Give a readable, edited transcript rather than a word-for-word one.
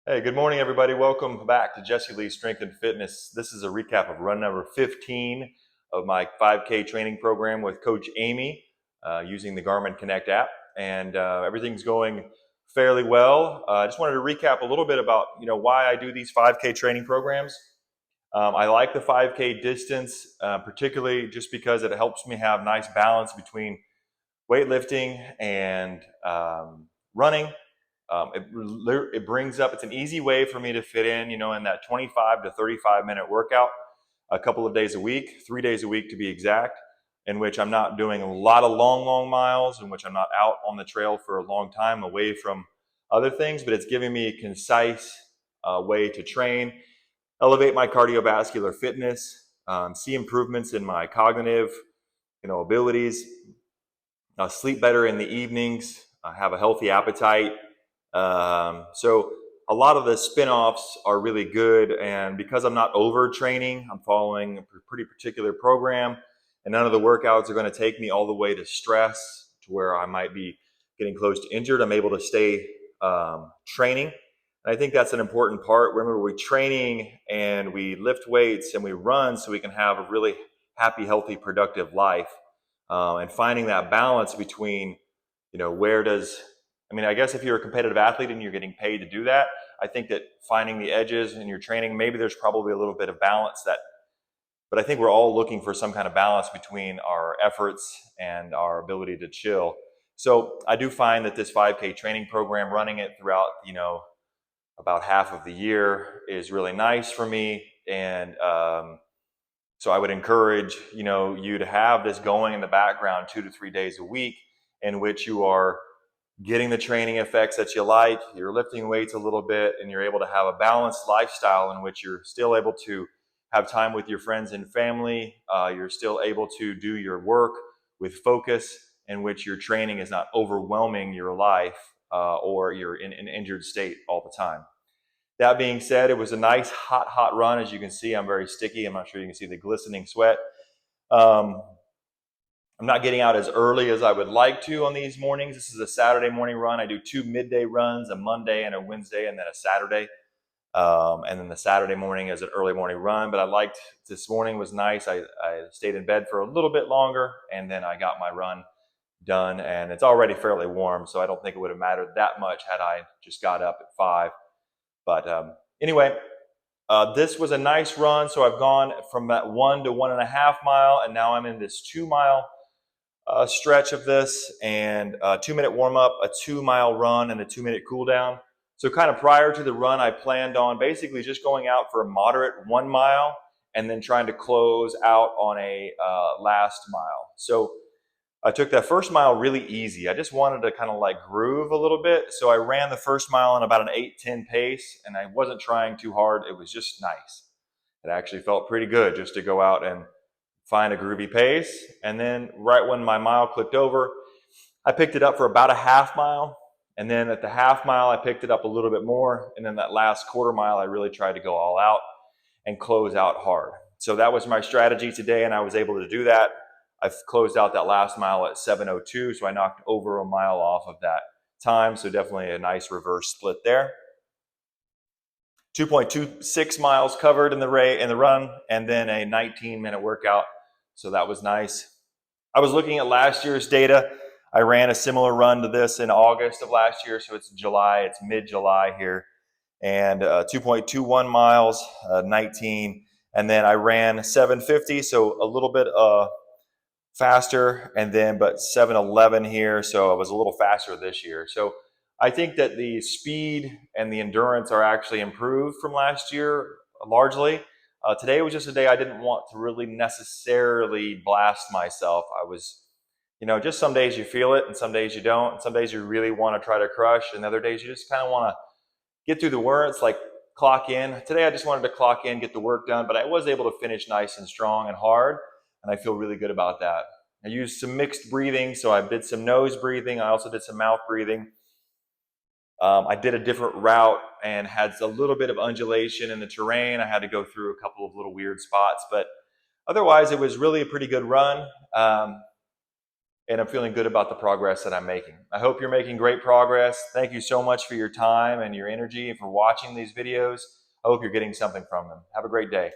Hey, good morning, everybody. Welcome back to Jesse Lee Strength and Fitness. This is a recap of run number 15 of my 5K training program with Coach Amy using the Garmin Connect app, and everything's going fairly well. I just wanted to recap a little bit about why I do these 5K training programs. I like the 5K distance, particularly just because it helps me have nice balance between weightlifting and running. It brings up, it's an easy way for me to fit in that 25 to 35-minute workout a couple of days a week, 3 days a week to be exact, in which I'm not doing a lot of long miles, in which I'm not out on the trail for a long time away from other things, but it's giving me a concise way to train, elevate my cardiovascular fitness, see improvements in my cognitive, abilities, sleep better in the evenings, have a healthy appetite. So a lot of the spin-offs are really good, and because I'm not overtraining, I'm following a pretty particular program, and none of the workouts are going to take me all the way to stress to where I might be getting close to injured. I'm able to stay training. And I think that's an important part. Remember, we're training and we lift weights and we run so we can have a really happy, healthy, productive life. And finding that balance between, where does, I guess if you're a competitive athlete and you're getting paid to do that, I think that finding the edges in your training, maybe there's probably a little bit of balance but I think we're all looking for some kind of balance between our efforts and our ability to chill. So I do find that this 5K training program, running it throughout, about half of the year is really nice for me. And so I would encourage, you to have this going in the background 2 to 3 days a week in which you are getting the training effects that you like, you're lifting weights a little bit, and you're able to have a balanced lifestyle in which you're still able to have time with your friends and family. You're still able to do your work with focus, in which your training is not overwhelming your life or you're in an injured state all the time. That being said, it was a nice hot run. As you can see, I'm very sticky. I'm not sure you can see the glistening sweat. Um, I'm not getting out as early as I would like to on these mornings. This is a Saturday morning run. I do 2 midday runs, a Monday and a Wednesday, and then a Saturday. And then the Saturday morning is an early morning run. But I liked this morning was nice. I stayed in bed for a little bit longer, and then I got my run done. And it's already fairly warm, so I don't think it would have mattered that much had I just got up at 5. But anyway, this was a nice run. So I've gone from that 1 to 1.5 mile, and now I'm in this 2 mile stretch of this, and a 2 minute warm up, a 2 mile run, and a 2 minute cool down. So kind of prior to the run, I planned on basically just going out for a moderate 1 mile and then trying to close out on a last mile. So I took that first mile really easy. I just wanted to kind of like groove a little bit. So I ran the first mile in about an 8:10 pace, and I wasn't trying too hard. It was just nice. It actually felt pretty good just to go out and find a groovy pace. And then right when my mile clicked over, I picked it up for about a half mile. And then at the half mile, I picked it up a little bit more. And then that last quarter mile, I really tried to go all out and close out hard. So that was my strategy today, and I was able to do that. I closed out that last mile at 7:02, so I knocked over a mile off of that time. So definitely a nice reverse split there. 2.26 miles covered in the run, and then a 19-minute workout. So that was nice. I was looking at last year's data. I ran a similar run to this in August of last year, so it's July. It's mid-July here, and 2.21 miles, 19, and then I ran 7:50, so a little bit faster, and then but 7:11 here, so I was a little faster this year. So I think that the speed and the endurance are actually improved from last year largely. Today was just a day I didn't want to really necessarily blast myself. I was, just some days you feel it and some days you don't. And some days you really want to try to crush, and other days you just kind of want to get through the work. It's like clock in. Today I just wanted to clock in, get the work done, but I was able to finish nice and strong and hard, and I feel really good about that. I used some mixed breathing, so I did some nose breathing. I also did some mouth breathing. I did a different route and had a little bit of undulation in the terrain. I had to go through a couple of little weird spots, but otherwise it was really a pretty good run. and I'm feeling good about the progress that I'm making. I hope you're making great progress. Thank you so much for your time and your energy and for watching these videos. I hope you're getting something from them. Have a great day.